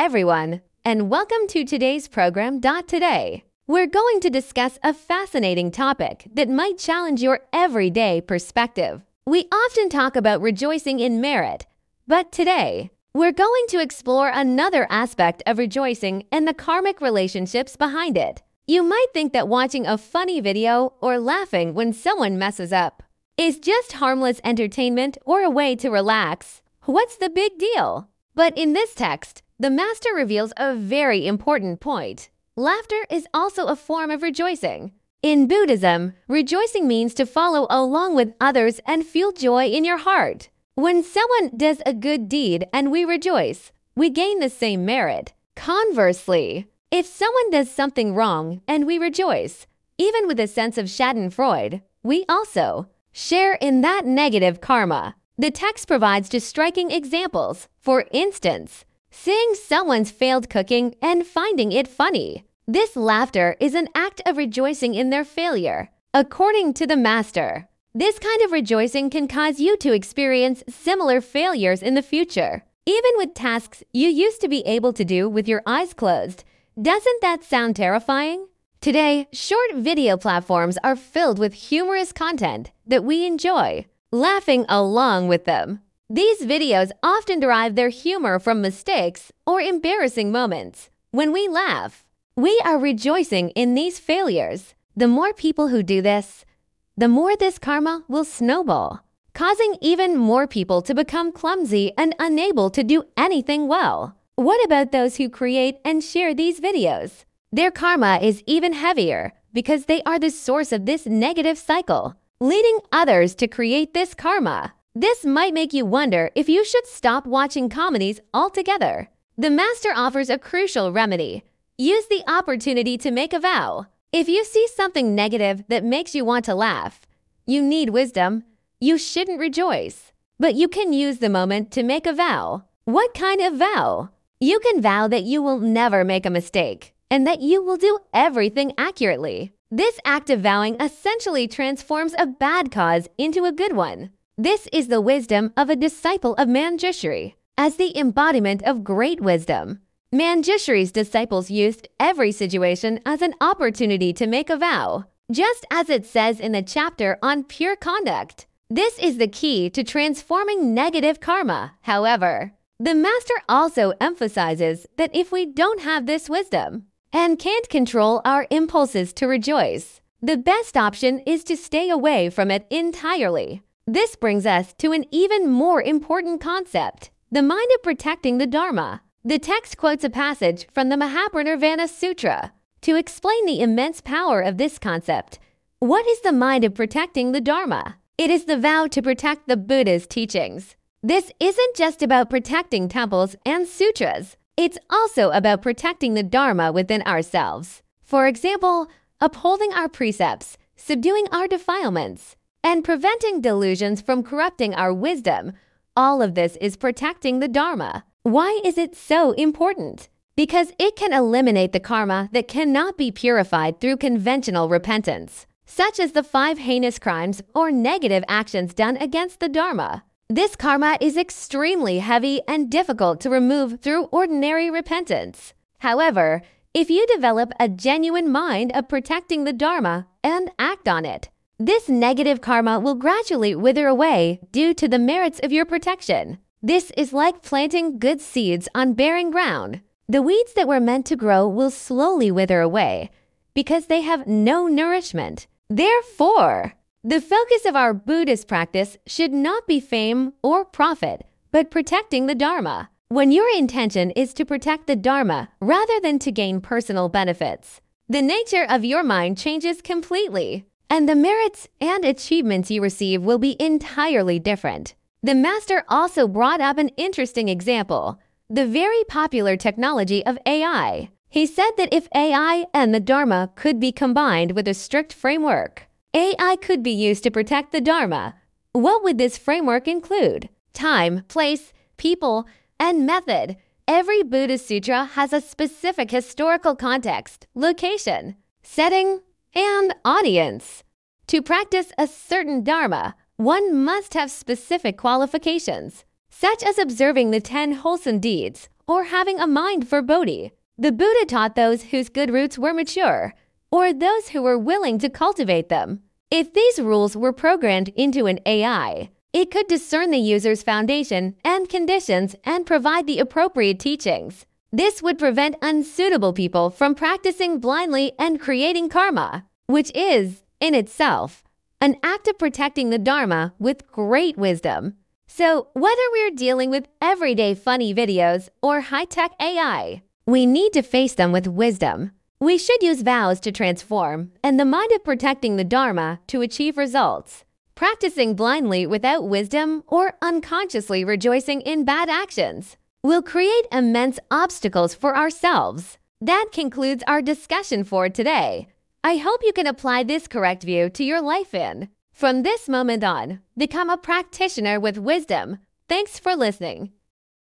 everyone, and welcome to today's program. Today, we're going to discuss a fascinating topic that might challenge your everyday perspective. We often talk about rejoicing in merit, but today, we're going to explore another aspect of rejoicing and the karmic relationships behind it. You might think that watching a funny video or laughing when someone messes up is just harmless entertainment or a way to relax. What's the big deal? But in this text, the master reveals a very important point. Laughter is also a form of rejoicing. In Buddhism, rejoicing means to follow along with others and feel joy in your heart. When someone does a good deed and we rejoice, we gain the same merit. Conversely, if someone does something wrong and we rejoice, even with a sense of schadenfreude, we also share in that negative karma. The text provides just striking examples. For instance, seeing someone's failed cooking and finding it funny. This laughter is an act of rejoicing in their failure. According to the master, this kind of rejoicing can cause you to experience similar failures in the future, even with tasks you used to be able to do with your eyes closed. Doesn't that sound terrifying? Today, short video platforms are filled with humorous content that we enjoy, laughing along with them. These videos often derive their humor from mistakes or embarrassing moments. When we laugh, we are rejoicing in these failures. The more people who do this, the more this karma will snowball, causing even more people to become clumsy and unable to do anything well. What about those who create and share these videos? Their karma is even heavier because they are the source of this negative cycle, leading others to create this karma. This might make you wonder if you should stop watching comedies altogether. The master offers a crucial remedy. Use the opportunity to make a vow. If you see something negative that makes you want to laugh, you need wisdom. You shouldn't rejoice, but you can use the moment to make a vow. What kind of vow? You can vow that you will never make a mistake and that you will do everything accurately. This act of vowing essentially transforms a bad cause into a good one. This is the wisdom of a disciple of Manjushri. As the embodiment of great wisdom, Manjushri's disciples used every situation as an opportunity to make a vow, just as it says in the chapter on pure conduct. This is the key to transforming negative karma. However, the master also emphasizes that if we don't have this wisdom and can't control our impulses to rejoice, the best option is to stay away from it entirely. This brings us to an even more important concept, the mind of protecting the Dharma. The text quotes a passage from the Mahaparinirvana Sutra to explain the immense power of this concept. What is the mind of protecting the Dharma? It is the vow to protect the Buddha's teachings. This isn't just about protecting temples and sutras. It's also about protecting the Dharma within ourselves. For example, upholding our precepts, subduing our defilements, and preventing delusions from corrupting our wisdom. All of this is protecting the Dharma. Why is it so important? Because it can eliminate the karma that cannot be purified through conventional repentance, such as the 5 heinous crimes or negative actions done against the Dharma. This karma is extremely heavy and difficult to remove through ordinary repentance. However, if you develop a genuine mind of protecting the Dharma and act on it, this negative karma will gradually wither away due to the merits of your protection. This is like planting good seeds on barren ground. The weeds that were meant to grow will slowly wither away because they have no nourishment. Therefore, the focus of our Buddhist practice should not be fame or profit, but protecting the Dharma. When your intention is to protect the Dharma rather than to gain personal benefits, the nature of your mind changes completely, and the merits and achievements you receive will be entirely different. The master also brought up an interesting example, the very popular technology of AI. He said that if AI and the Dharma could be combined with a strict framework, AI could be used to protect the Dharma. What would this framework include? Time, place, people, and method. Every Buddhist sutra has a specific historical context, location, setting, and audience. To practice a certain Dharma, one must have specific qualifications, such as observing the 10 wholesome deeds or having a mind for Bodhi. The Buddha taught those whose good roots were mature, or those who were willing to cultivate them. If these rules were programmed into an AI, it could discern the user's foundation and conditions and provide the appropriate teachings. This would prevent unsuitable people from practicing blindly and creating karma, which is, in itself, an act of protecting the Dharma with great wisdom. So, whether we're dealing with everyday funny videos or high-tech AI, we need to face them with wisdom. We should use vows to transform and the mind of protecting the Dharma to achieve results. Practicing blindly without wisdom or unconsciously rejoicing in bad actions will create immense obstacles for ourselves. That concludes our discussion for today. I hope you can apply this correct view to your life from this moment on, become a practitioner with wisdom. Thanks for listening.